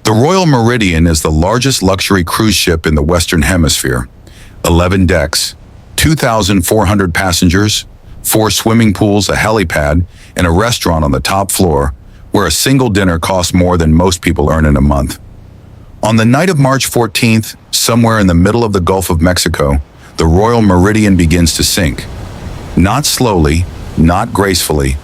The Royal Meridian is the largest luxury cruise ship in the Western Hemisphere. 11 decks, 2,400 passengers, 4 swimming pools, a helipad, and a restaurant on the top floor, where a single dinner costs more than most people earn in a month. On the night of March 14th, somewhere in the middle of the Gulf of Mexico, the Royal Meridian begins to sink. Not slowly, not gracefully.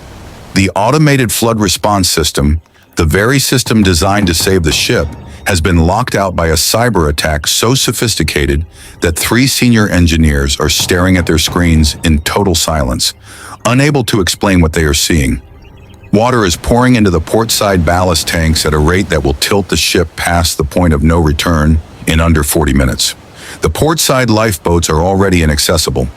The automated flood response system, the very system designed to save the ship, has been locked out by a cyber attack so sophisticated that 3 senior engineers are staring at their screens in total silence, unable to explain what they are seeing. Water is pouring into the portside ballast tanks at a rate that will tilt the ship past the point of no return in under 40 minutes. The portside lifeboats are already inaccessible,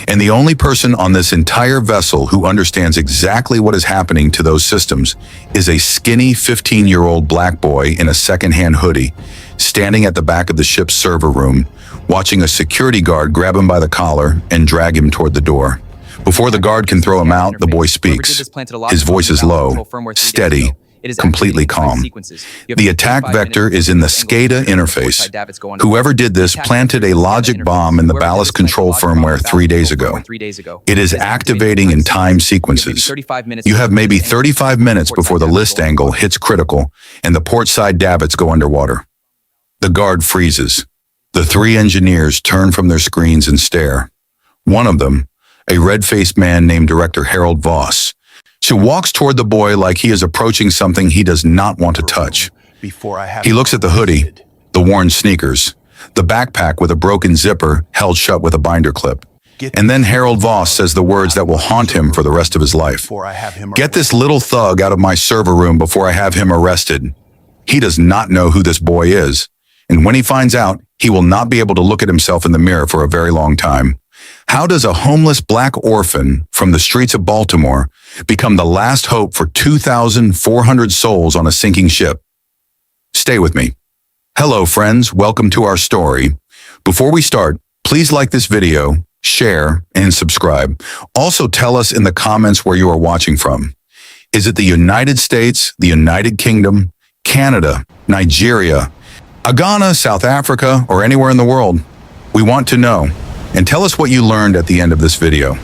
and the only person on this entire vessel who understands exactly what is happening to those systems is a skinny 15-year-old black boy in a second-hand hoodie, standing at the back of the ship's server room, watching a security guard grab him by the collar and drag him toward the door. Before the guard can throw him out, the boy speaks. His voice is low, steady, completely calm. The attack vector is in the SCADA interface. Whoever did this planted a logic bomb in the ballast control firmware 3 days ago. It is activating in time sequences. You have maybe 35 minutes before the list angle hits critical and the portside davits go underwater. The guard freezes. The 3 engineers turn from their screens and stare. One of them, a red-faced man named Director Harold Voss, she walks toward the boy like he is approaching something he does not want to touch. He looks at the hoodie, the worn sneakers, the backpack with a broken zipper held shut with a binder clip. And then Harold Voss says the words that will haunt him for the rest of his life. Get this little thug out of my server room before I have him arrested. He does not know who this boy is, and when he finds out, he will not be able to look at himself in the mirror for a very long time. How does a homeless black orphan from the streets of Baltimore become the last hope for 2,400 souls on a sinking ship? Stay with me. Hello, friends. Welcome to our story. Before we start, please like this video, share, and subscribe. Also, tell us in the comments where you are watching from. Is it the United States, the United Kingdom, Canada, Nigeria, Ghana, South Africa, or anywhere in the world? We want to know. And tell us what you learned at the end of this video.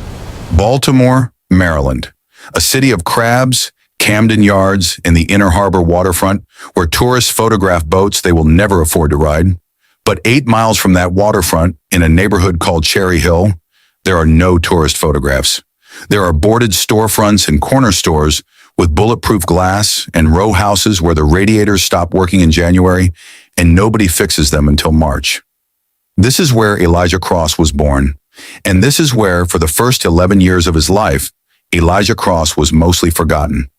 Baltimore, Maryland, a city of crabs, Camden Yards, and the Inner Harbor waterfront, where tourists photograph boats they will never afford to ride. But 8 miles from that waterfront, in a neighborhood called Cherry Hill, there are no tourist photographs. There are boarded storefronts and corner stores with bulletproof glass and row houses where the radiators stop working in January and nobody fixes them until March. This is where Elijah Cross was born, and this is where, for the first 11 years of his life, Elijah Cross was mostly forgotten.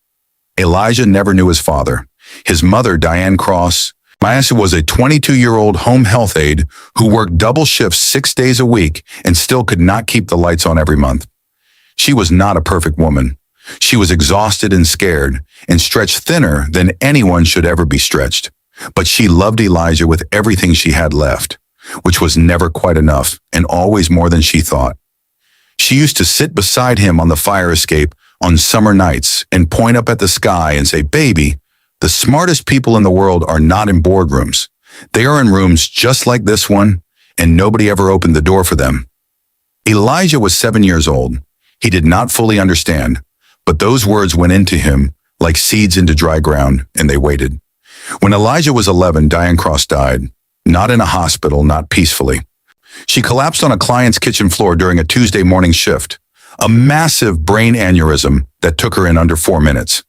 Elijah never knew his father. His mother, Diane Cross, was a 22-year-old home health aide who worked double shifts 6 days a week and still could not keep the lights on every month. She was not a perfect woman. She was exhausted and scared and stretched thinner than anyone should ever be stretched. But she loved Elijah with everything she had left, which was never quite enough and always more than she thought. She used to sit beside him on the fire escape on summer nights and point up at the sky and say, "Baby, the smartest people in the world are not in boardrooms. They are in rooms just like this one, and nobody ever opened the door for them." Elijah was 7 years old. He did not fully understand, but those words went into him like seeds into dry ground, and they waited. When Elijah was 11, Diane Cross died. Not in a hospital, not peacefully. She collapsed on a client's kitchen floor during a Tuesday morning shift, a massive brain aneurysm that took her in under 4 minutes.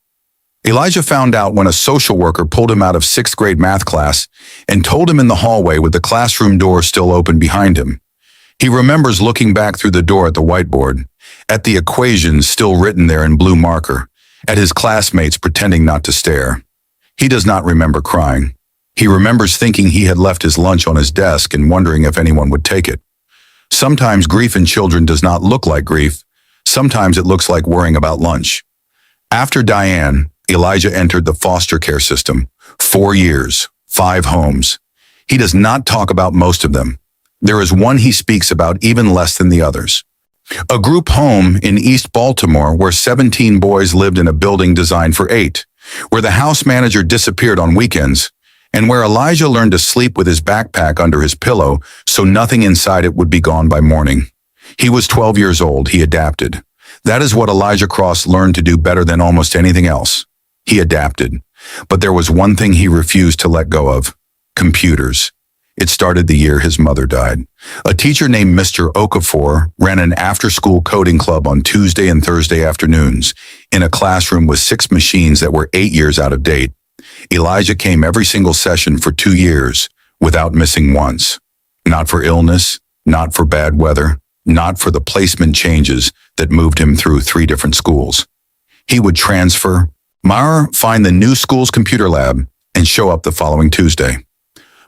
Elijah found out when a social worker pulled him out of 6th grade math class and told him in the hallway with the classroom door still open behind him. He remembers looking back through the door at the whiteboard, at the equations still written there in blue marker, at his classmates pretending not to stare. He does not remember crying. He remembers thinking he had left his lunch on his desk and wondering if anyone would take it. Sometimes grief in children does not look like grief. Sometimes it looks like worrying about lunch. After Diane, Elijah entered the foster care system. 4 years, 5 homes. He does not talk about most of them. There is one he speaks about even less than the others. A group home in East Baltimore where 17 boys lived in a building designed for 8, where the house manager disappeared on weekends, and where Elijah learned to sleep with his backpack under his pillow so nothing inside it would be gone by morning. He was 12 years old. He adapted. That is what Elijah Cross learned to do better than almost anything else. He adapted. But there was one thing he refused to let go of: computers. It started the year his mother died. A teacher named Mr. Okafor ran an after-school coding club on Tuesday and Thursday afternoons in a classroom with 6 machines that were 8 years out of date. Elijah came every single session for 2 years without missing once. Not for illness, not for bad weather, not for the placement changes that moved him through 3 different schools. He would transfer, find the new school's computer lab, and show up the following Tuesday.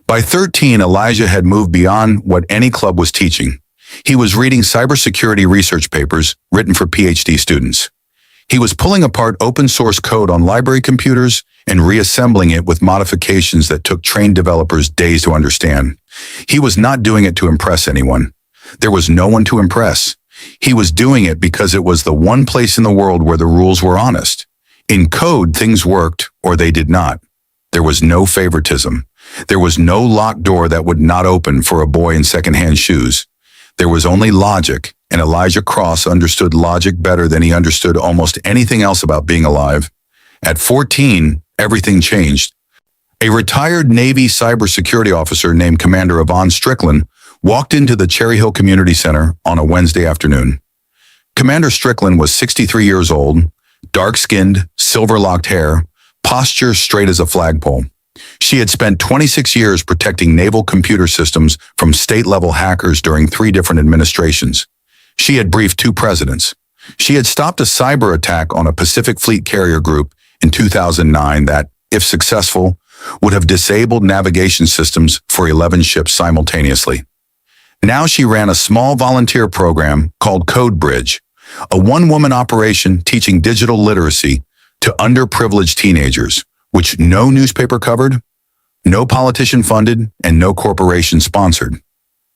By 13, Elijah had moved beyond what any club was teaching. He was reading cybersecurity research papers written for PhD students. He was pulling apart open source code on library computers and reassembling it with modifications that took trained developers days to understand. He was not doing it to impress anyone. There was no one to impress. He was doing it because it was the one place in the world where the rules were honest. In code, things worked or they did not. There was no favoritism. There was no locked door that would not open for a boy in secondhand shoes. There was only logic, and Elijah Cross understood logic better than he understood almost anything else about being alive. At 14, everything changed. A retired Navy cybersecurity officer named Commander Yvonne Strickland walked into the Cherry Hill Community Center on a Wednesday afternoon. Commander Strickland was 63 years old, dark-skinned, silver-locked hair, posture straight as a flagpole. She had spent 26 years protecting naval computer systems from state-level hackers during 3 different administrations. She had briefed 2 presidents. She had stopped a cyber attack on a Pacific Fleet carrier group in 2009 that, if successful, would have disabled navigation systems for 11 ships simultaneously. Now she ran a small volunteer program called Code Bridge, a one-woman operation teaching digital literacy to underprivileged teenagers, which no newspaper covered, no politician funded, and no corporation sponsored.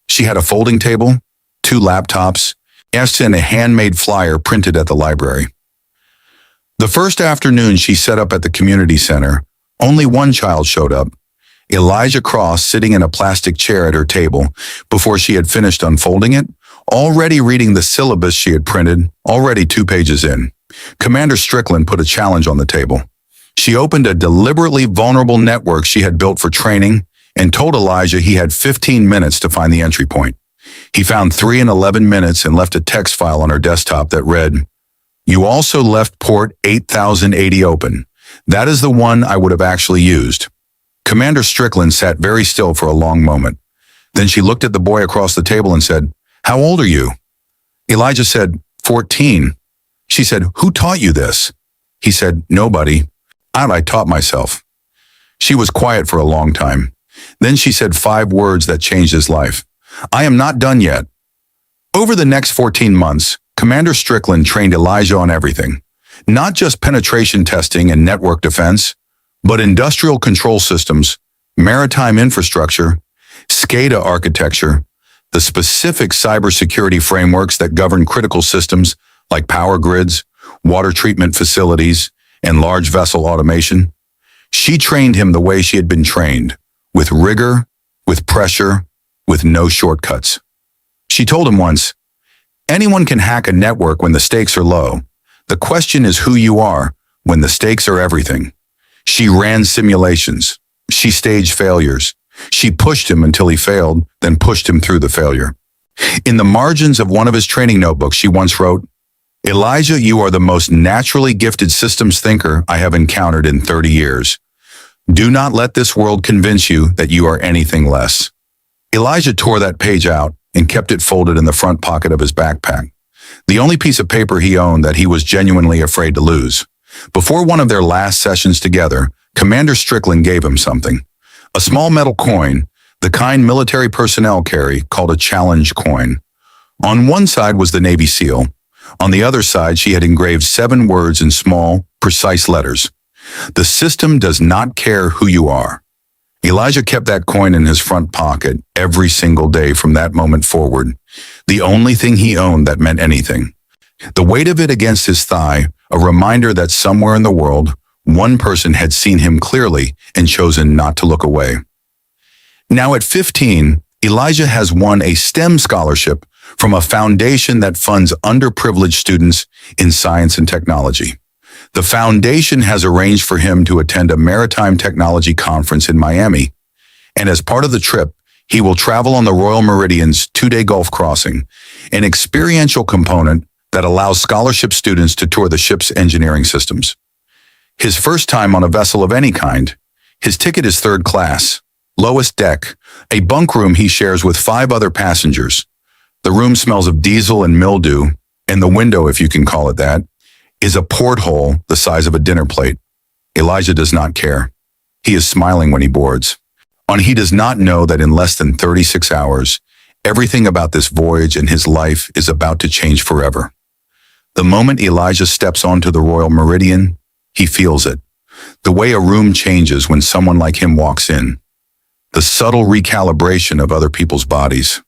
She had a folding table, 2 laptops, and a handmade flyer printed at the library. The first afternoon she set up at the community center, only one child showed up, Elijah Cross sitting in a plastic chair at her table before she had finished unfolding it, already reading the syllabus she had printed, already 2 pages in. Commander Strickland put a challenge on the table. She opened a deliberately vulnerable network she had built for training and told Elijah he had 15 minutes to find the entry point. He found 3 and 11 minutes and left a text file on her desktop that read, "You also left port 8080 open. That is the one I would have actually used." Commander Strickland sat very still for a long moment. Then she looked at the boy across the table and said, "How old are you?" Elijah said, 14. She said, "Who taught you this?" He said, "Nobody. I taught myself." She was quiet for a long time. Then she said 5 words that changed his life. "I am not done yet." Over the next 14 months, Commander Strickland trained Elijah on everything. Not just penetration testing and network defense, but industrial control systems, maritime infrastructure, SCADA architecture, the specific cybersecurity frameworks that govern critical systems like power grids, water treatment facilities, and large vessel automation. She trained him the way she had been trained, with rigor, with pressure, with no shortcuts. She told him once, "Anyone can hack a network when the stakes are low. The question is who you are when the stakes are everything." She ran simulations. She staged failures. She pushed him until he failed, then pushed him through the failure. In the margins of one of his training notebooks, she once wrote, "Elijah, you are the most naturally gifted systems thinker I have encountered in 30 years. Do not let this world convince you that you are anything less." Elijah tore that page out and kept it folded in the front pocket of his backpack, the only piece of paper he owned that he was genuinely afraid to lose. Before one of their last sessions together, Commander Strickland gave him something. A small metal coin, the kind military personnel carry, called a challenge coin. On one side was the Navy SEAL. On the other side, she had engraved 7 words in small, precise letters. "The system does not care who you are." Elijah kept that coin in his front pocket every single day from that moment forward, the only thing he owned that meant anything. The weight of it against his thigh, a reminder that somewhere in the world, One person had seen him clearly and chosen not to look away. Now at 15, Elijah has won a STEM scholarship from a foundation that funds underprivileged students in science and technology. The foundation has arranged for him to attend a maritime technology conference in Miami, and as part of the trip, he will travel on the Royal Meridian's 2-day Gulf crossing, an experiential component that allows scholarship students to tour the ship's engineering systems. His first time on a vessel of any kind, his ticket is third class, lowest deck, a bunk room he shares with 5 other passengers. The room smells of diesel and mildew, and the window, if you can call it that, is a porthole the size of a dinner plate. Elijah does not care. He is smiling when he boards. And he does not know that in less than 36 hours, everything about this voyage and his life is about to change forever. The moment Elijah steps onto the Royal Meridian, he feels it. The way a room changes when someone like him walks in. The subtle recalibration of other people's bodies.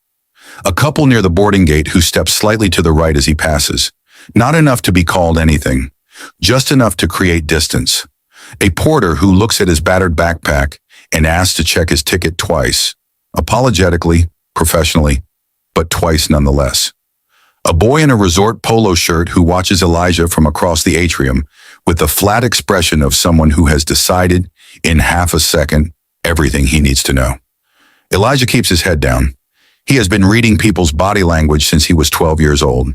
A couple near the boarding gate who steps slightly to the right as he passes. Not enough to be called anything, just enough to create distance. A porter who looks at his battered backpack and asks to check his ticket twice, apologetically, professionally, but twice nonetheless. A boy in a resort polo shirt who watches Elijah from across the atrium with the flat expression of someone who has decided in half a second everything he needs to know. Elijah keeps his head down. He has been reading people's body language since he was 12 years old,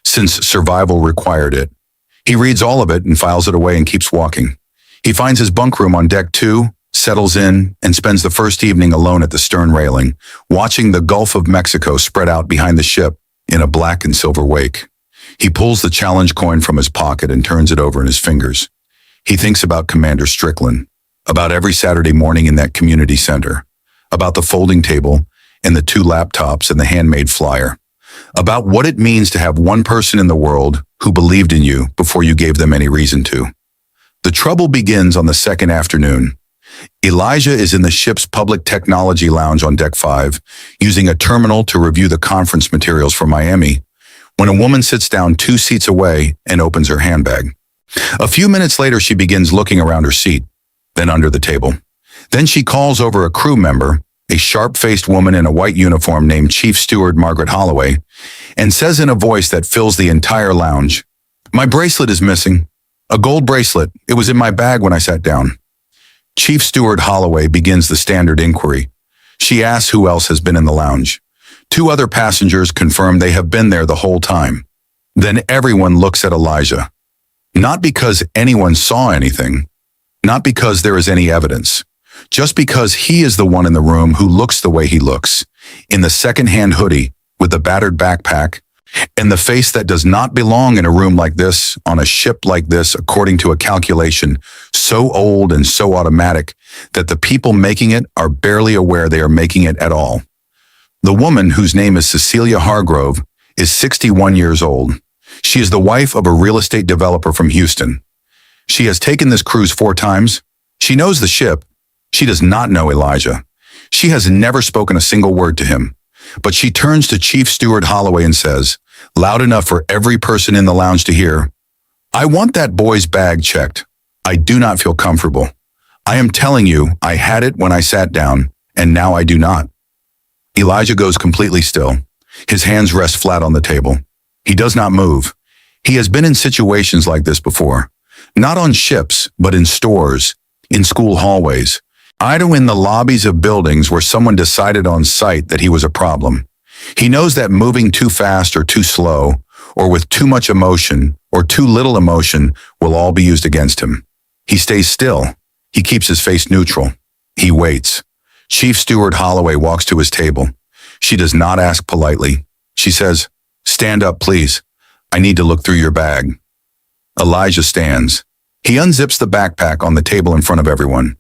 since survival required it. He reads all of it and files it away and keeps walking. He finds his bunk room on deck 2, settles in, and spends the first evening alone at the stern railing, watching the Gulf of Mexico spread out behind the ship in a black and silver wake. He pulls the challenge coin from his pocket and turns it over in his fingers. He thinks about Commander Strickland, about every Saturday morning in that community center, about the folding table and the 2 laptops and the handmade flyer, about what it means to have one person in the world who believed in you before you gave them any reason to. The trouble begins on the second afternoon. Elijah is in the ship's public technology lounge on deck 5, using a terminal to review the conference materials for Miami, when a woman sits down 2 seats away and opens her handbag. A few minutes later, she begins looking around her seat, then under the table. Then she calls over a crew member, a sharp-faced woman in a white uniform named Chief Steward Margaret Holloway, and says in a voice that fills the entire lounge, "My bracelet is missing. A gold bracelet. It was in my bag when I sat down." Chief Steward Holloway begins the standard inquiry. She asks who else has been in the lounge. 2 other passengers confirm they have been there the whole time. Then everyone looks at Elijah. Not because anyone saw anything, not because there is any evidence, just because he is the one in the room who looks the way he looks, in the second-hand hoodie with the battered backpack, and the face that does not belong in a room like this, on a ship like this, according to a calculation so old and so automatic that the people making it are barely aware they are making it at all. The woman, whose name is Cecelia Hargrove, is 61 years old. She is the wife of a real estate developer from Houston. She has taken this cruise 4 times. She knows the ship. She does not know Elijah. She has never spoken a single word to him. But she turns to Chief Steward Holloway and says, loud enough for every person in the lounge to hear, "I want that boy's bag checked. I do not feel comfortable. I am telling you, I had it when I sat down, and now I do not." Elijah goes completely still. His hands rest flat on the table. He does not move. He has been in situations like this before. Not on ships, but in stores, in school hallways, either in the lobbies of buildings where someone decided on sight that he was a problem. He knows that moving too fast or too slow, or with too much emotion or too little emotion will all be used against him. He stays still. He keeps his face neutral. He waits. Chief Steward Holloway walks to his table. She does not ask politely. She says, "Stand up, please. I need to look through your bag." Elijah stands. He unzips the backpack on the table in front of everyone.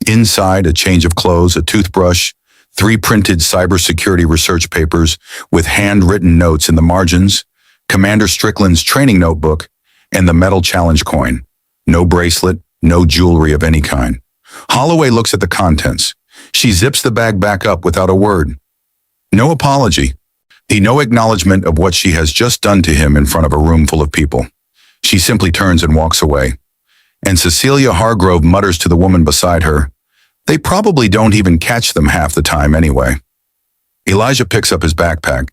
Inside, a change of clothes, a toothbrush, 3 printed cybersecurity research papers with handwritten notes in the margins, Commander Strickland's training notebook, and the metal challenge coin. No bracelet, no jewelry of any kind. Holloway looks at the contents. She zips the bag back up without a word. No apology. No acknowledgement of what she has just done to him in front of a room full of people. She simply turns and walks away. And Cecelia Hargrove mutters to the woman beside her, "They probably don't even catch them half the time anyway." Elijah picks up his backpack.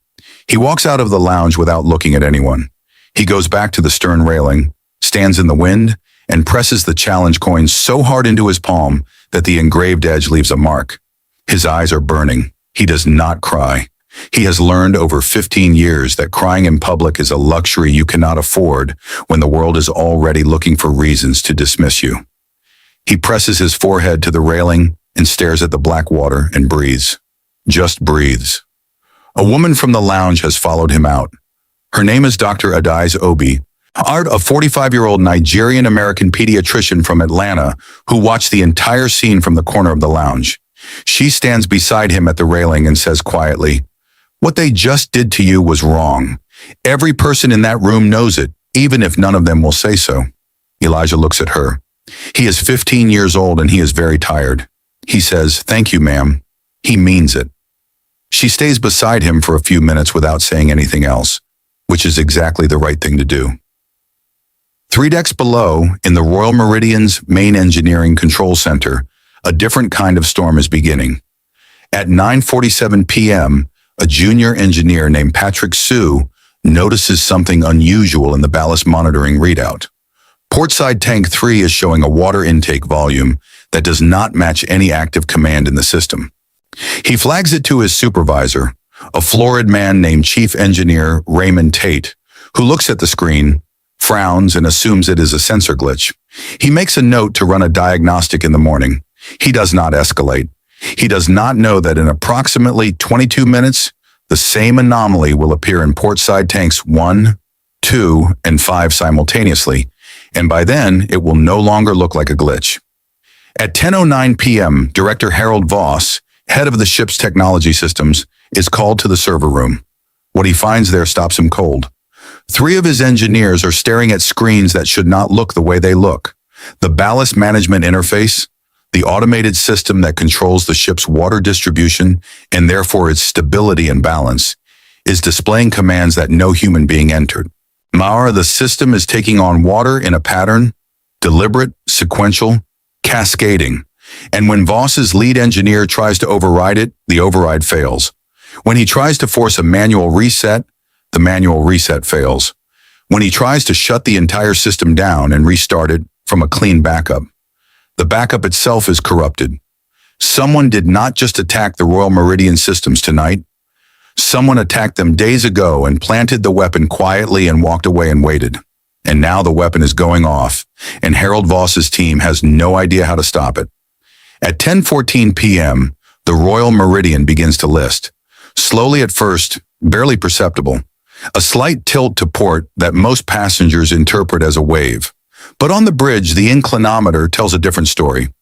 He walks out of the lounge without looking at anyone. He goes back to the stern railing, stands in the wind, and presses the challenge coin so hard into his palm that the engraved edge leaves a mark. His eyes are burning. He does not cry. He has learned over 15 years that crying in public is a luxury you cannot afford when the world is already looking for reasons to dismiss you. He presses his forehead to the railing and stares at the black water and breathes. Just breathes. A woman from the lounge has followed him out. Her name is Dr. Adaize Obi, a 45-year-old Nigerian-American pediatrician from Atlanta who watched the entire scene from the corner of the lounge. She stands beside him at the railing and says quietly, "What they just did to you was wrong. Every person in that room knows it, even if none of them will say so." Elijah looks at her. He is 15 years old and he is very tired. He says, "Thank you, ma'am." He means it. She stays beside him for a few minutes without saying anything else, which is exactly the right thing to do. 3 decks below, in the Royal Meridian's main engineering control center, a different kind of storm is beginning. At 9:47 p.m., a junior engineer named Patrick Sue notices something unusual in the ballast monitoring readout. Portside Tank 3 is showing a water intake volume that does not match any active command in the system. He flags it to his supervisor, a florid man named Chief Engineer Raymond Tate, who looks at the screen, frowns, and assumes it is a sensor glitch. He makes a note to run a diagnostic in the morning. He does not escalate. He does not know that in approximately 22 minutes, the same anomaly will appear in Portside Tanks 1, 2, and 5 simultaneously, and by then it will no longer look like a glitch. At 10:09 p.m., Director Harold Voss, head of the ship's technology systems, is called to the server room. What he finds there stops him cold. 3 of his engineers are staring at screens that should not look the way they look. The ballast management interface, the automated system that controls the ship's water distribution and therefore its stability and balance, is displaying commands that no human being entered. Mara, the system is taking on water in a pattern, deliberate, sequential, cascading. And when Voss's lead engineer tries to override it, the override fails. When he tries to force a manual reset, the manual reset fails. When he tries to shut the entire system down and restart it from a clean backup, the backup itself is corrupted. Someone did not just attack the Royal Meridian systems tonight. Someone attacked them days ago and planted the weapon quietly and walked away and waited. And now the weapon is going off, and Harold Voss's team has no idea how to stop it. At 10:14 p.m., the Royal Meridian begins to list. Slowly at first, barely perceptible. A slight tilt to port that most passengers interpret as a wave. But on the bridge, the inclinometer tells a different story.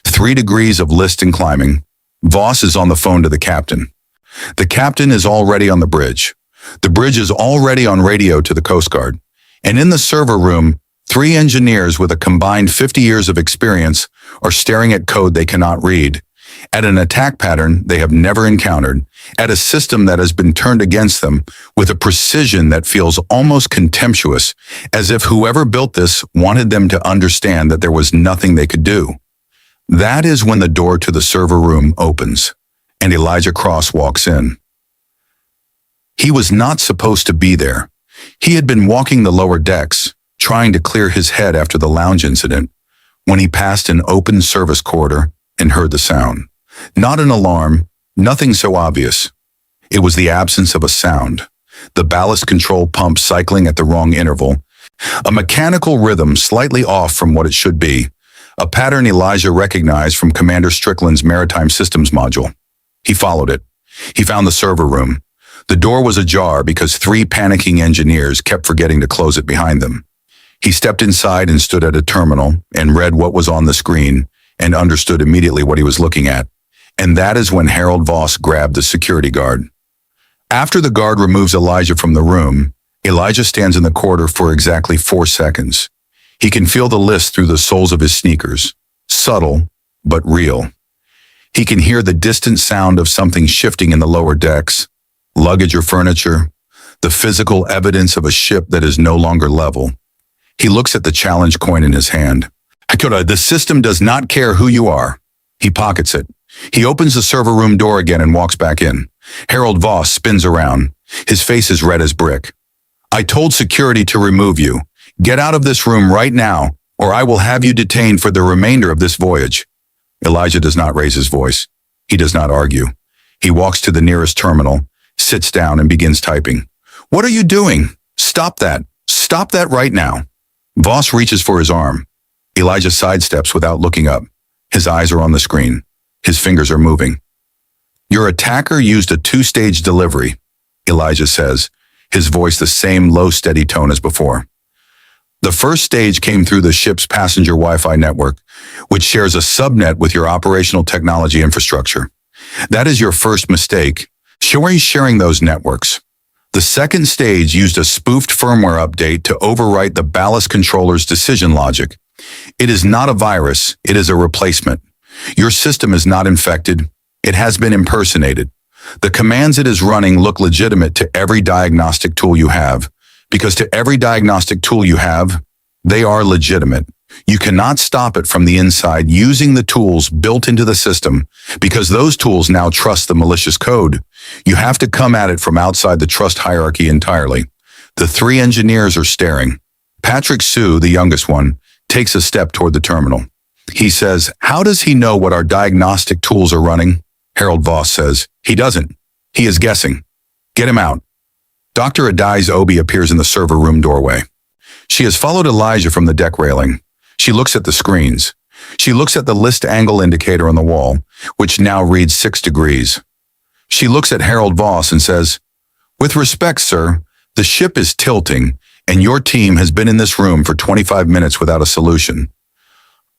3 degrees of list and climbing. Voss is on the phone to the captain. The captain is already on the bridge. The bridge is already on radio to the Coast Guard. And in the server room, 3 engineers with a combined 50 years of experience are staring at code they cannot read, at an attack pattern they have never encountered, at a system that has been turned against them with a precision that feels almost contemptuous, as if whoever built this wanted them to understand that there was nothing they could do. That is when the door to the server room opens, and Elijah Cross walks in. He was not supposed to be there. He had been walking the lower decks, trying to clear his head after the lounge incident, when he passed an open service corridor and heard the sound. Not an alarm, nothing so obvious. It was the absence of a sound, the ballast control pump cycling at the wrong interval, a mechanical rhythm slightly off from what it should be, a pattern Elijah recognized from Commander Strickland's Maritime Systems module. He followed it. He found the server room. The door was ajar because 3 panicking engineers kept forgetting to close it behind them. He stepped inside and stood at a terminal and read what was on the screen and understood immediately what he was looking at. And that is when Harold Voss grabbed the security guard. After the guard removes Elijah from the room, Elijah stands in the corridor for exactly 4 seconds. He can feel the list through the soles of his sneakers, subtle but real. He can hear the distant sound of something shifting in the lower decks, luggage or furniture, the physical evidence of a ship that is no longer level. He looks at the challenge coin in his hand. Hakoda, the system does not care who you are. He pockets it. He opens the server room door again and walks back in. Harold Voss spins around. His face is red as brick. I told security to remove you. Get out of this room right now, or I will have you detained for the remainder of this voyage. Elijah does not raise his voice. He does not argue. He walks to the nearest terminal, sits down, and begins typing. What are you doing? Stop that. Stop that right now. Voss reaches for his arm. Elijah sidesteps without looking up. His eyes are on the screen. His fingers are moving. Your attacker used a two-stage delivery, Elijah says, his voice the same low, steady tone as before. The first stage came through the ship's passenger Wi-Fi network, which shares a subnet with your operational technology infrastructure. That is your first mistake. Sharing those networks. The second stage used a spoofed firmware update to overwrite the ballast controller's decision logic. It is not a virus, it is a replacement. Your system is not infected. It has been impersonated. The commands it is running look legitimate to every diagnostic tool you have, because to every diagnostic tool you have, they are legitimate. You cannot stop it from the inside using the tools built into the system, because those tools now trust the malicious code. You have to come at it from outside the trust hierarchy entirely. The three engineers are staring. Patrick Sue, the youngest one, takes a step toward the terminal. He says, how does he know what our diagnostic tools are running? Harold Voss says, he doesn't. He is guessing. Get him out. Dr. Adai's Obi appears in the server room doorway. She has followed Elijah from the deck railing. She looks at the screens. She looks at the list angle indicator on the wall, which now reads 6 degrees. She looks at Harold Voss and says, with respect, sir, the ship is tilting, and your team has been in this room for 25 minutes without a solution.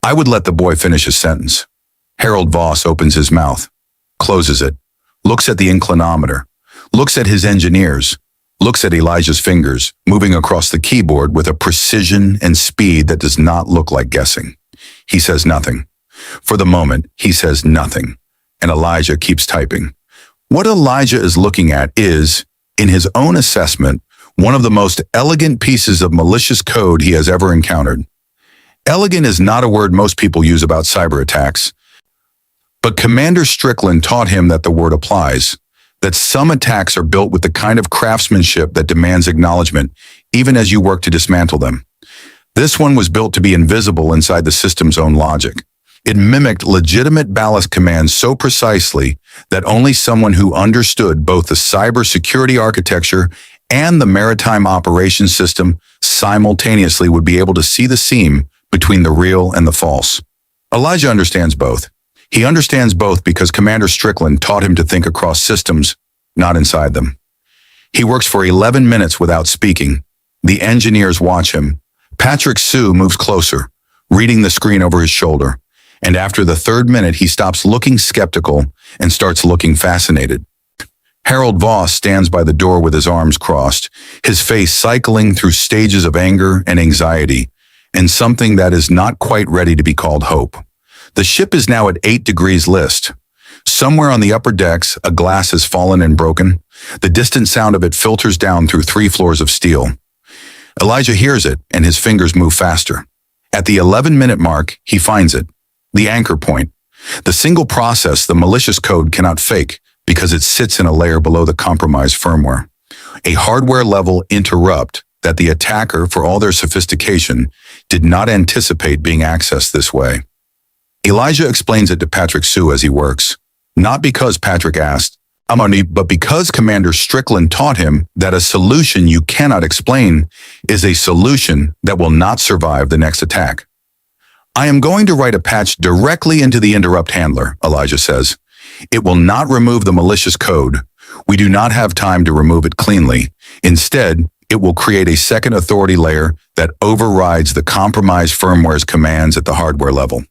I would let the boy finish his sentence. Harold Voss opens his mouth, closes it, looks at the inclinometer, looks at his engineers, looks at Elijah's fingers, moving across the keyboard with a precision and speed that does not look like guessing. He says nothing. For the moment, he says nothing, and Elijah keeps typing. What Elijah is looking at is, in his own assessment, one of the most elegant pieces of malicious code he has ever encountered. Elegant is not a word most people use about cyber attacks, but Commander Strickland taught him that the word applies, that some attacks are built with the kind of craftsmanship that demands acknowledgement, even as you work to dismantle them. This one was built to be invisible inside the system's own logic. It mimicked legitimate ballast commands so precisely that only someone who understood both the cybersecurity architecture and the maritime operations system simultaneously would be able to see the seam between the real and the false. Elijah understands both. He understands both because Commander Strickland taught him to think across systems, not inside them. He works for 11 minutes without speaking. The engineers watch him. Patrick Sue moves closer, reading the screen over his shoulder. And after the third minute, he stops looking skeptical and starts looking fascinated. Harold Voss stands by the door with his arms crossed, his face cycling through stages of anger and anxiety, and something that is not quite ready to be called hope. The ship is now at 8 degrees list. Somewhere on the upper decks, a glass has fallen and broken. The distant sound of it filters down through 3 floors of steel. Elijah hears it, and his fingers move faster. At the 11-minute mark, he finds it. The anchor point. The single process the malicious code cannot fake because it sits in a layer below the compromised firmware. A hardware-level interrupt that the attacker, for all their sophistication, did not anticipate being accessed this way. Elijah explains it to Patrick Sue as he works, not because Patrick asked, but because Commander Strickland taught him that a solution you cannot explain is a solution that will not survive the next attack. I am going to write a patch directly into the interrupt handler, Elijah says. It will not remove the malicious code. We do not have time to remove it cleanly. Instead, it will create a second authority layer that overrides the compromised firmware's commands at the hardware level.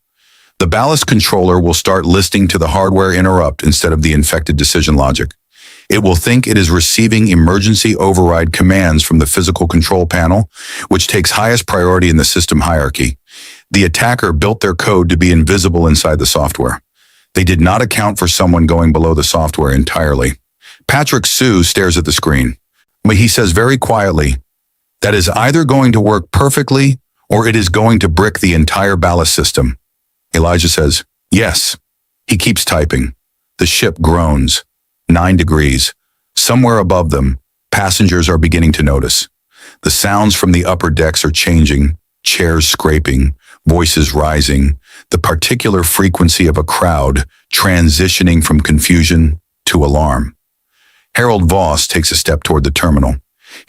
The ballast controller will start listening to the hardware interrupt instead of the infected decision logic. It will think it is receiving emergency override commands from the physical control panel, which takes highest priority in the system hierarchy. The attacker built their code to be invisible inside the software. They did not account for someone going below the software entirely. Patrick Sue stares at the screen, but he says very quietly, that is either going to work perfectly or it is going to brick the entire ballast system. Elijah says, yes. He keeps typing. The ship groans. 9 degrees. Somewhere above them, passengers are beginning to notice. The sounds from the upper decks are changing, chairs scraping, voices rising, the particular frequency of a crowd transitioning from confusion to alarm. Harold Voss takes a step toward the terminal.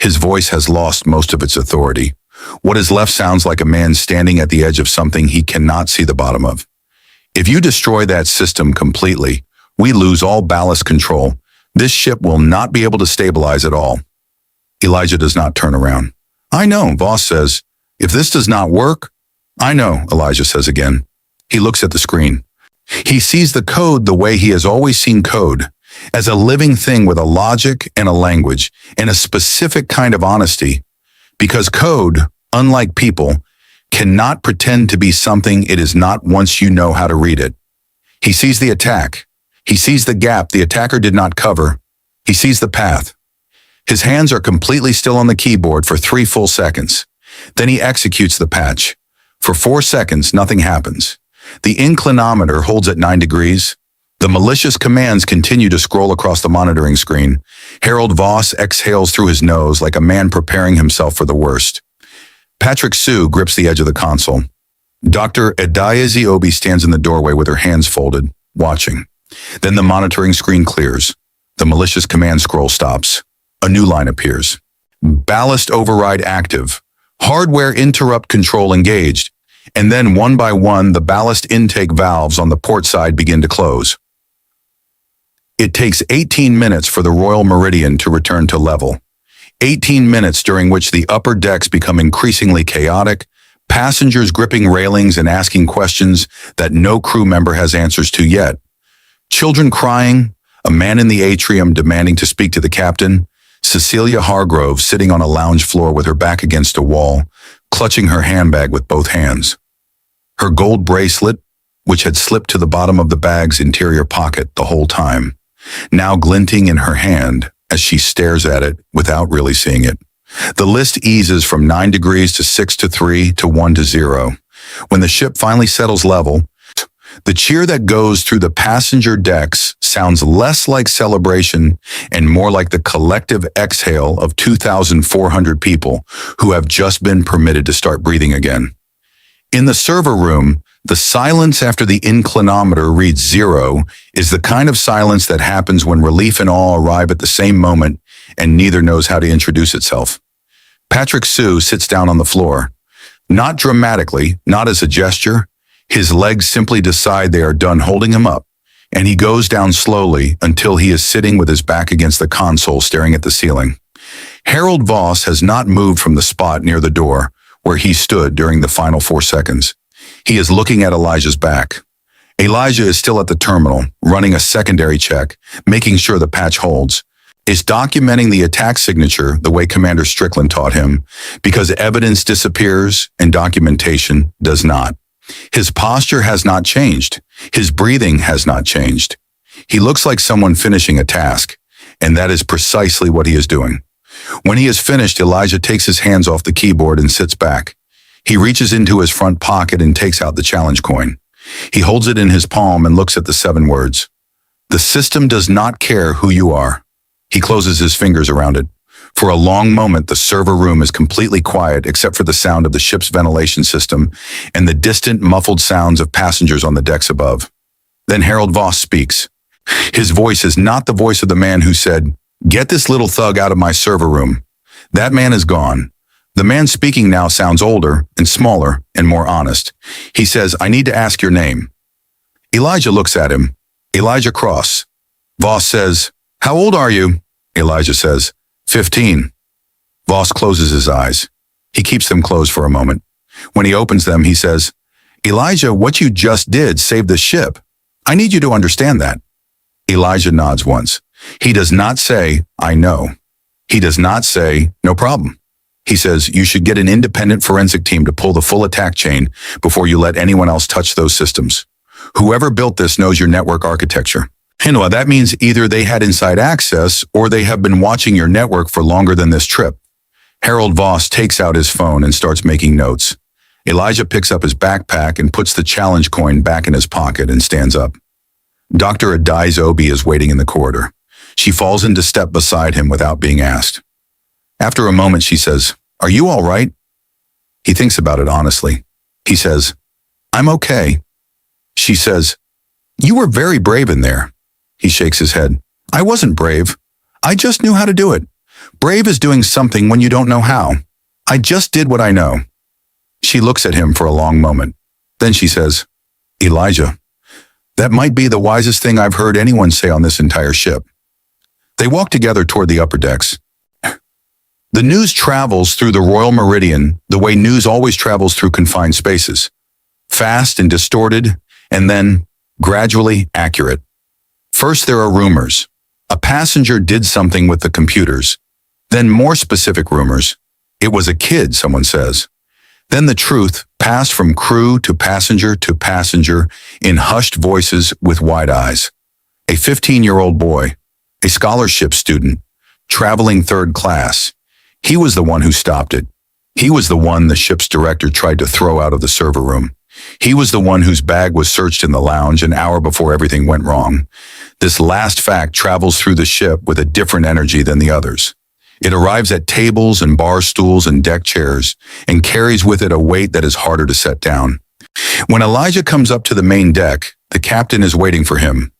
His voice has lost most of its authority. What is left sounds like a man standing at the edge of something he cannot see the bottom of. If you destroy that system completely, we lose all ballast control. This ship will not be able to stabilize at all. Elijah does not turn around. I know, Voss says. If this does not work, I know, Elijah says again. He looks at the screen. He sees the code the way he has always seen code, as a living thing with a logic and a language and a specific kind of honesty. Because code, unlike people, cannot pretend to be something it is not once you know how to read it. He sees the attack. He sees the gap the attacker did not cover. He sees the path. His hands are completely still on the keyboard for 3 full seconds. Then he executes the patch. For 4 seconds, nothing happens. The inclinometer holds at 9 degrees. The malicious commands continue to scroll across the monitoring screen. Harold Voss exhales through his nose like a man preparing himself for the worst. Patrick Sue grips the edge of the console. Dr. Ediazi Obi stands in the doorway with her hands folded, watching. Then the monitoring screen clears. The malicious command scroll stops. A new line appears. Ballast override active. Hardware interrupt control engaged. And then one by one, the ballast intake valves on the port side begin to close. It takes 18 minutes for the Royal Meridian to return to level. 18 minutes during which the upper decks become increasingly chaotic, passengers gripping railings and asking questions that no crew member has answers to yet. Children crying, a man in the atrium demanding to speak to the captain, Cecelia Hargrove sitting on a lounge floor with her back against a wall, clutching her handbag with both hands. Her gold bracelet, which had slipped to the bottom of the bag's interior pocket the whole time, now glinting in her hand as she stares at it without really seeing it. The list eases from 9 degrees to 6 to 3 to 1 to 0. When the ship finally settles level, the cheer that goes through the passenger decks sounds less like celebration and more like the collective exhale of 2,400 people who have just been permitted to start breathing again. In the server room, the silence after the inclinometer reads 0 is the kind of silence that happens when relief and awe arrive at the same moment and neither knows how to introduce itself. Patrick Sue sits down on the floor. Not dramatically, not as a gesture. His legs simply decide they are done holding him up, and he goes down slowly until he is sitting with his back against the console staring at the ceiling. Harold Voss has not moved from the spot near the door where he stood during the final 4 seconds. He is looking at Elijah's back. Elijah is still at the terminal, running a secondary check, making sure the patch holds. Is documenting the attack signature the way Commander Strickland taught him, because evidence disappears and documentation does not. His posture has not changed. His breathing has not changed. He looks like someone finishing a task, and that is precisely what he is doing. When he is finished, Elijah takes his hands off the keyboard and sits back. He reaches into his front pocket and takes out the challenge coin. He holds it in his palm and looks at the 7 words. The system does not care who you are. He closes his fingers around it. For a long moment, the server room is completely quiet except for the sound of the ship's ventilation system and the distant, muffled sounds of passengers on the decks above. Then Harold Voss speaks. His voice is not the voice of the man who said, "Get this little thug out of my server room." That man is gone. The man speaking now sounds older and smaller and more honest. He says, "I need to ask your name." Elijah looks at him. Elijah Cross. Voss says, "How old are you?" Elijah says, 15. Voss closes his eyes. He keeps them closed for a moment. When he opens them, he says, "Elijah, what you just did saved the ship. I need you to understand that." Elijah nods once. He does not say, "I know." He does not say, "No problem." He says, "You should get an independent forensic team to pull the full attack chain before you let anyone else touch those systems. Whoever built this knows your network architecture. And that means either they had inside access or they have been watching your network for longer than this trip." Harold Voss takes out his phone and starts making notes. Elijah picks up his backpack and puts the challenge coin back in his pocket and stands up. Dr. Adai's Obi is waiting in the corridor. She falls into step beside him without being asked. After a moment, she says, "Are you all right?" He thinks about it honestly. He says, "I'm okay." She says, "You were very brave in there." He shakes his head. "I wasn't brave. I just knew how to do it. Brave is doing something when you don't know how. I just did what I know." She looks at him for a long moment. Then she says, "Elijah, that might be the wisest thing I've heard anyone say on this entire ship." They walk together toward the upper decks. The news travels through the Royal Meridian the way news always travels through confined spaces. Fast and distorted, and then gradually accurate. First there are rumors. A passenger did something with the computers. Then more specific rumors. It was a kid, someone says. Then the truth passed from crew to passenger in hushed voices with wide eyes. A 15-year-old boy, a scholarship student, traveling third class. He was the one who stopped it. He was the one the ship's director tried to throw out of the server room. He was the one whose bag was searched in the lounge an hour before everything went wrong. This last fact travels through the ship with a different energy than the others. It arrives at tables and bar stools and deck chairs and carries with it a weight that is harder to set down. When Elijah comes up to the main deck, the captain is waiting for him.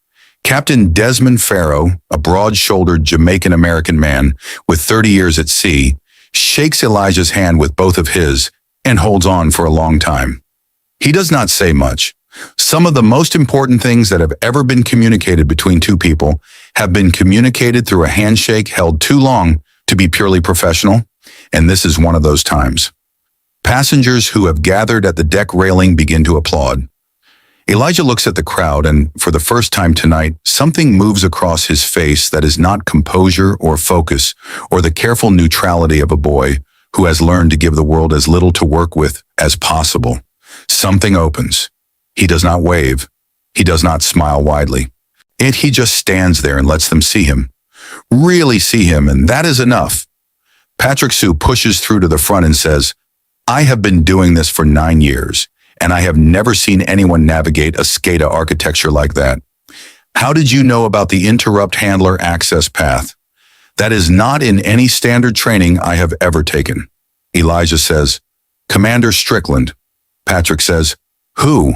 Captain Desmond Farrow, a broad-shouldered Jamaican-American man with 30 years at sea, shakes Elijah's hand with both of his and holds on for a long time. He does not say much. Some of the most important things that have ever been communicated between two people have been communicated through a handshake held too long to be purely professional, and this is one of those times. Passengers who have gathered at the deck railing begin to applaud. Elijah looks at the crowd, and for the first time tonight, something moves across his face that is not composure or focus or the careful neutrality of a boy who has learned to give the world as little to work with as possible. Something opens. He does not wave. He does not smile widely. He just stands there and lets them see him. Really see him, and that is enough. Patrick Sue pushes through to the front and says, "I have been doing this for 9 years. And I have never seen anyone navigate a SCADA architecture like that. How did you know about the interrupt handler access path? That is not in any standard training I have ever taken." Elijah says, "Commander Strickland." Patrick says, "Who?"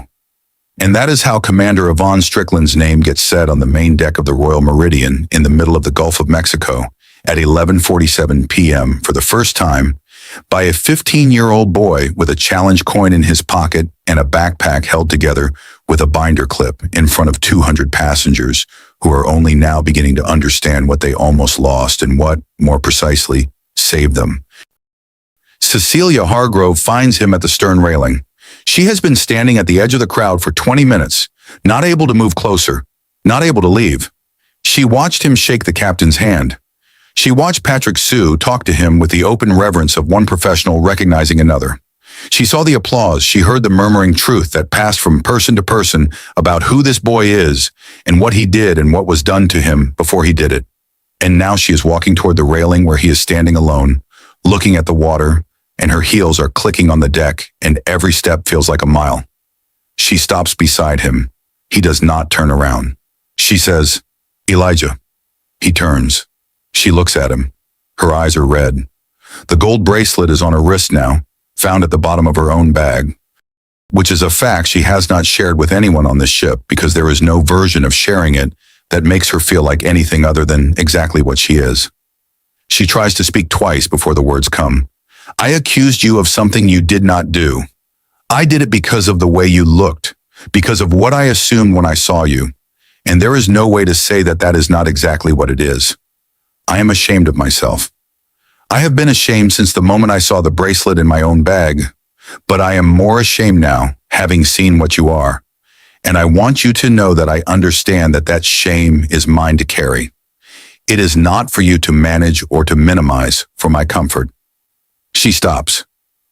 And that is how Commander Yvonne Strickland's name gets said on the main deck of the Royal Meridian in the middle of the Gulf of Mexico at 11:47 p.m. for the first time, by a 15-year-old boy with a challenge coin in his pocket and a backpack held together with a binder clip in front of 200 passengers who are only now beginning to understand what they almost lost and what, more precisely, saved them. Cecelia Hargrove finds him at the stern railing. She has been standing at the edge of the crowd for 20 minutes, not able to move closer, not able to leave. She watched him shake the captain's hand. She watched Patrick Sue talk to him with the open reverence of one professional recognizing another. She saw the applause, she heard the murmuring truth that passed from person to person about who this boy is and what he did and what was done to him before he did it. And now she is walking toward the railing where he is standing alone, looking at the water, and her heels are clicking on the deck, and every step feels like a mile. She stops beside him. He does not turn around. She says, "Elijah." He turns. She looks at him. Her eyes are red. The gold bracelet is on her wrist now, found at the bottom of her own bag, which is a fact she has not shared with anyone on this ship because there is no version of sharing it that makes her feel like anything other than exactly what she is. She tries to speak twice before the words come. "I accused you of something you did not do. I did it because of the way you looked, because of what I assumed when I saw you, and there is no way to say that that is not exactly what it is. I am ashamed of myself. I have been ashamed since the moment I saw the bracelet in my own bag, but I am more ashamed now, having seen what you are. And I want you to know that I understand that that shame is mine to carry. It is not for you to manage or to minimize for my comfort." She stops.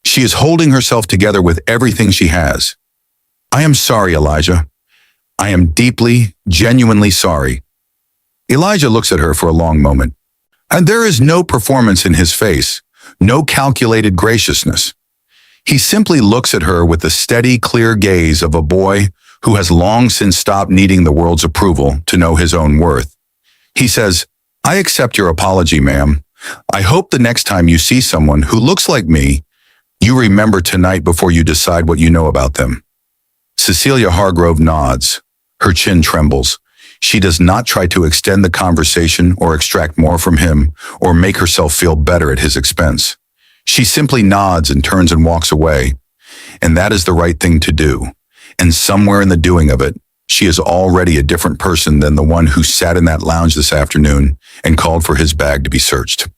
She is holding herself together with everything she has. "I am sorry, Elijah. I am deeply, genuinely sorry." Elijah looks at her for a long moment. And there is no performance in his face, no calculated graciousness. He simply looks at her with the steady, clear gaze of a boy who has long since stopped needing the world's approval to know his own worth. He says, "I accept your apology, ma'am. I hope the next time you see someone who looks like me, you remember tonight before you decide what you know about them." Cecelia Hargrove nods. Her chin trembles. She does not try to extend the conversation or extract more from him or make herself feel better at his expense. She simply nods and turns and walks away. And that is the right thing to do. And somewhere in the doing of it, she is already a different person than the one who sat in that lounge this afternoon and called for his bag to be searched.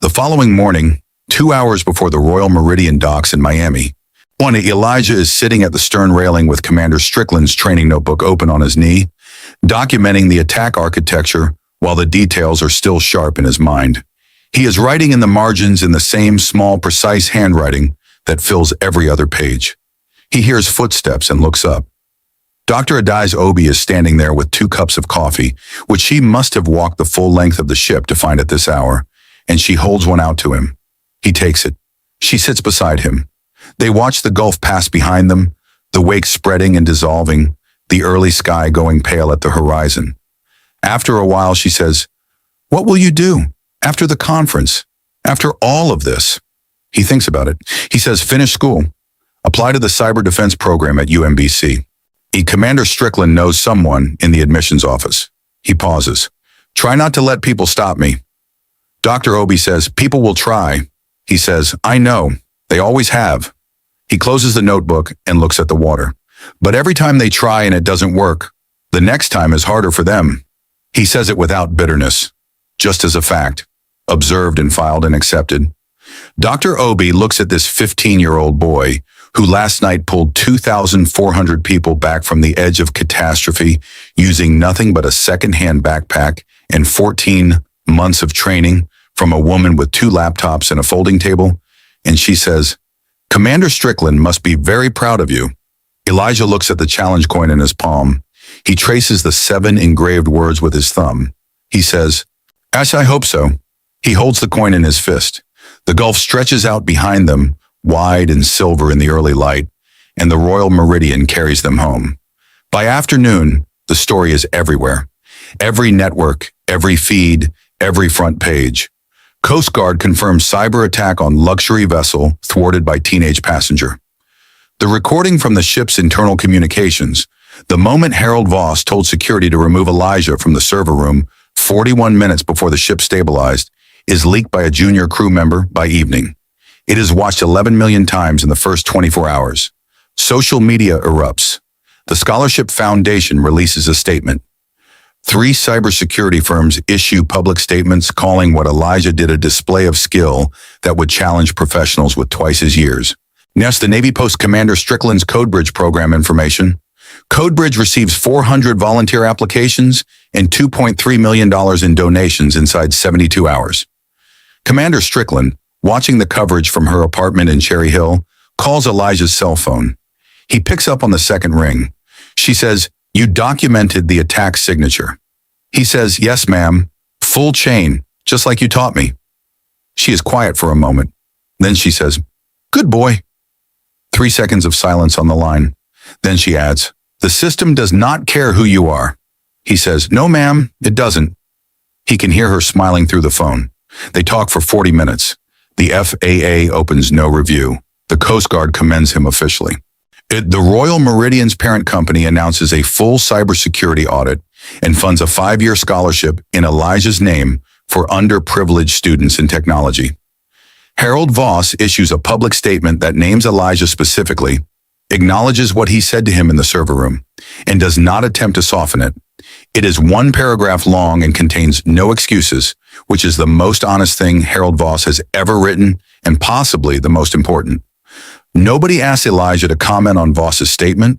The following morning, 2 hours before the Royal Meridian docks in Miami, Elijah is sitting at the stern railing with Commander Strickland's training notebook open on his knee, documenting the attack architecture while the details are still sharp in his mind. He is writing in the margins in the same small, precise handwriting that fills every other page. He hears footsteps and looks up. Dr. Adai's Obi is standing there with 2 cups of coffee, which she must have walked the full length of the ship to find at this hour, and she holds one out to him. He takes it. She sits beside him. They watch the gulf pass behind them, the wake spreading and dissolving, the early sky going pale at the horizon. After a while, she says, "What will you do after the conference? After all of this?" He thinks about it. He says, "Finish school. Apply to the cyber defense program at UMBC. Commander Strickland knows someone in the admissions office." He pauses. "Try not to let people stop me." Dr. Obi says, "People will try." He says, "I know. They always have." He closes the notebook and looks at the water. "But every time they try and it doesn't work, the next time is harder for them." He says it without bitterness, just as a fact, observed and filed and accepted. Dr. Obi looks at this 15-year-old boy who last night pulled 2,400 people back from the edge of catastrophe using nothing but a second-hand backpack and 14 months of training from a woman with 2 laptops and a folding table, and she says, "Commander Strickland must be very proud of you." Elijah looks at the challenge coin in his palm. He traces the 7 engraved words with his thumb. He says, "Ash, I hope so." He holds the coin in his fist. The gulf stretches out behind them, wide and silver in the early light, and the Royal Meridian carries them home. By afternoon, the story is everywhere. Every network, every feed, every front page. Coast Guard confirms cyber attack on luxury vessel thwarted by teenage passenger. The recording from the ship's internal communications, the moment Harold Voss told security to remove Elijah from the server room 41 minutes before the ship stabilized, is leaked by a junior crew member by evening. It is watched 11 million times in the first 24 hours. Social media erupts. The Scholarship Foundation releases a statement. 3 cybersecurity firms issue public statements calling what Elijah did a display of skill that would challenge professionals with twice his years. Next, the Navy posts Commander Strickland's CodeBridge program information. CodeBridge receives 400 volunteer applications and $2.3 million in donations inside 72 hours. Commander Strickland, watching the coverage from her apartment in Cherry Hill, calls Elijah's cell phone. He picks up on the second ring. She says, "You documented the attack signature." He says, "Yes, ma'am. Full chain, just like you taught me." She is quiet for a moment. Then she says, "Good boy." 3 seconds of silence on the line. Then she adds, "The system does not care who you are." He says, "No, ma'am, it doesn't." He can hear her smiling through the phone. They talk for 40 minutes. The FAA opens no review. The Coast Guard commends him officially. The Royal Meridian's parent company announces a full cybersecurity audit and funds a 5-year scholarship in Elijah's name for underprivileged students in technology. Harold Voss issues a public statement that names Elijah specifically, acknowledges what he said to him in the server room, and does not attempt to soften it. It is 1 paragraph long and contains no excuses, which is the most honest thing Harold Voss has ever written and possibly the most important. Nobody asks Elijah to comment on Voss's statement.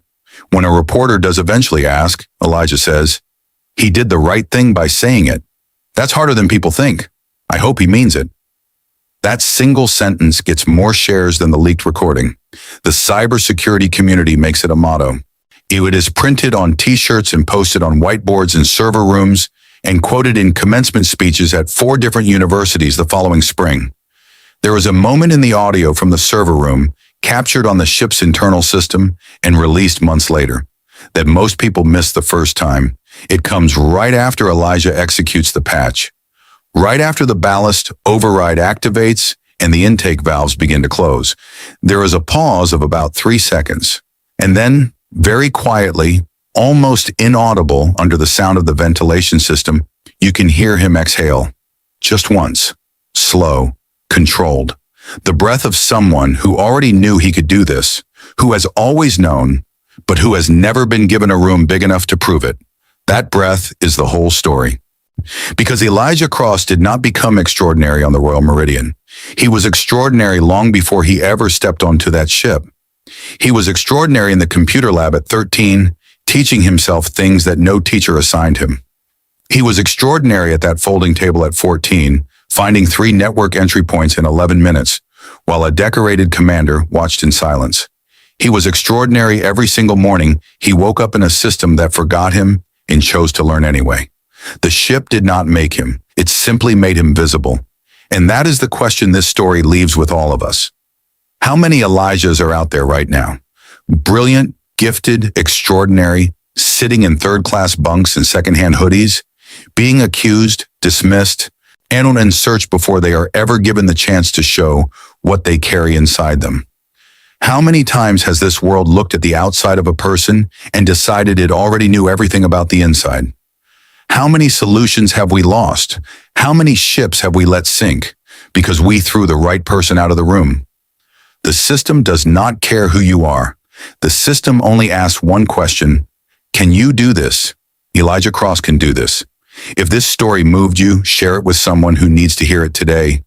When a reporter does eventually ask, Elijah says, "He did the right thing by saying it. That's harder than people think. I hope he means it." That single sentence gets more shares than the leaked recording. The cybersecurity community makes it a motto. It is printed on T-shirts and posted on whiteboards in server rooms and quoted in commencement speeches at 4 different universities the following spring. There is a moment in the audio from the server room captured on the ship's internal system and released months later, that most people miss the first time. It comes right after Elijah executes the patch, right after the ballast override activates and the intake valves begin to close. There is a pause of about 3 seconds, and then, very quietly, almost inaudible under the sound of the ventilation system, you can hear him exhale. Just once. Slow. Controlled. The breath of someone who already knew he could do this, who has always known, but who has never been given a room big enough to prove it. That breath is the whole story. Because Elijah Cross did not become extraordinary on the Royal Meridian. He was extraordinary long before he ever stepped onto that ship. He was extraordinary in the computer lab at 13, teaching himself things that no teacher assigned him. He was extraordinary at that folding table at 14, finding 3 network entry points in 11 minutes, while a decorated commander watched in silence. He was extraordinary every single morning he woke up in a system that forgot him and chose to learn anyway. The ship did not make him. It simply made him visible. And that is the question this story leaves with all of us. How many Elijahs are out there right now? Brilliant, gifted, extraordinary, sitting in third-class bunks and second-hand hoodies, being accused, dismissed, and searched before they are ever given the chance to show what they carry inside them. How many times has this world looked at the outside of a person and decided it already knew everything about the inside? How many solutions have we lost? How many ships have we let sink because we threw the right person out of the room? The system does not care who you are. The system only asks one question: can you do this? Elijah Cross can do this. If this story moved you, share it with someone who needs to hear it today.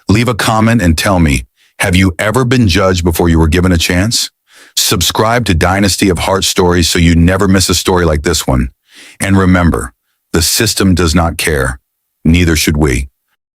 Leave a comment and tell me, have you ever been judged before you were given a chance? Subscribe to Dynasty of Heart Stories so you never miss a story like this one. And remember, the system does not care. Neither should we.